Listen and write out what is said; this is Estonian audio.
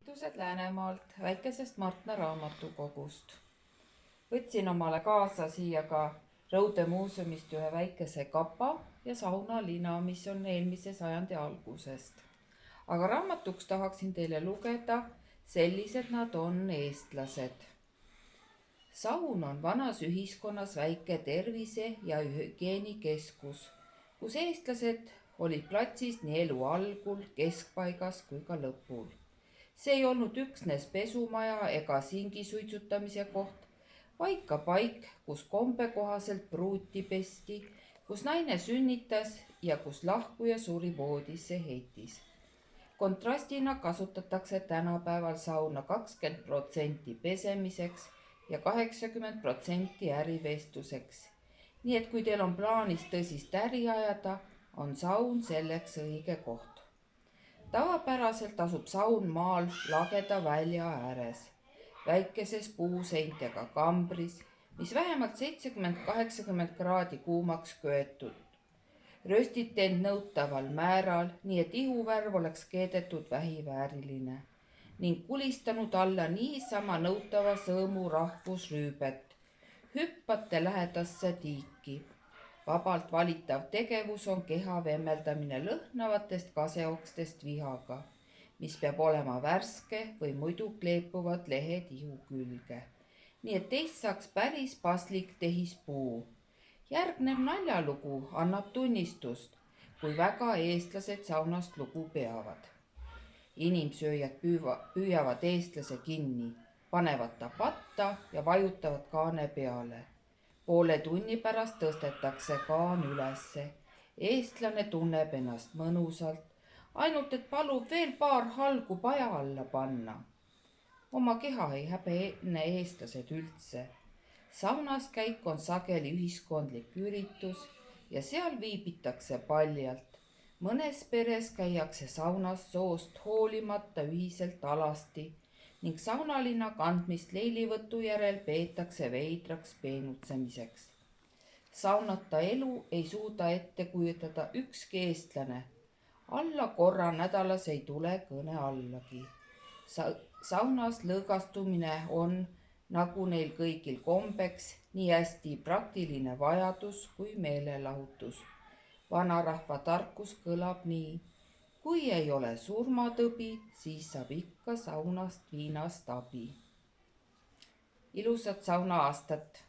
Tervitused Läänemaalt, väikesest Martna raamatukogust. Võtsin omale kaasa siia ka Rõude muuseumist ühe väikese kapa ja saunalina, mis on eelmise sajandi algusest. Aga raamatuks tahaksin teile lugeda sellised nad on eestlased. Saun on vanas ühiskonnas väike tervise- ja hügieenikeskus, kus eestlased olid platsist nii elu algul, keskpaigas kui ka lõpul. See ei olnud üksnes pesumaja ega singi suitsutamise koht, vaid ka paik, kus kombe kohaselt pruuti pesti, kus naine sünnitas ja kus lahkuja suri voodisse heitis. Kontrastina kasutatakse tänapäeval sauna 20% pesemiseks ja 80% ärivestluseks. Nii et kui teil on plaanis tõsist äri ajada, on saun selleks õige koht. Tavapäraselt asub saun maal lageda välja ääres, väikeses puuseintega kambris, mis vähemalt 70-80 kraadi kuumaks köetud. Röstite end nõutaval määral, nii et ihuvärv oleks keedetud vähivääriline ning kulistanud alla niisama nõutava sõõmu rahvusrüübet. Hüppate lähedasse tiiki. Vabalt valitav tegevus on keha vemmeldamine lõhnavatest kaseokstest vihaga, mis peab olema värske või muidu kleepuvad lehed ihu külge. Nii et teist saaks päris paslik tehispuu. Järgnev naljalugu annab tunnistust, kui väga eestlased saunast lugu peavad. Inimsööjad püüavad eestlase kinni, panevad ta patta ja vajutavad kaane peale. Poole tunni pärast tõstetakse kaan ülesse. Eestlane tunneb ennast mõnusalt, ainult et palub veel paar halgu paja alla panna. Oma keha ei häbene eestlased üldse. Saunas käik on sageli ühiskondlik üritus ja seal viibitakse paljalt. Mõnes peres käiakse saunas soost hoolimata ühiselt alasti ning saunalina kandmist leilivõtu järel peetakse veidraks peenutsemiseks. Saunata elu ei suuda ette kujutada ükski eestlane. Alla korra nädalas ei tule kõne allagi. Saunas lõõgastumine on, nagu neil kõigil kombeks, nii hästi praktiline vajadus kui meelelahutus. Vanarahva tarkus kõlab nii: kui ei ole surmatõbi, siis saab ikka saunast viinast abi. Ilusat saunaaastat!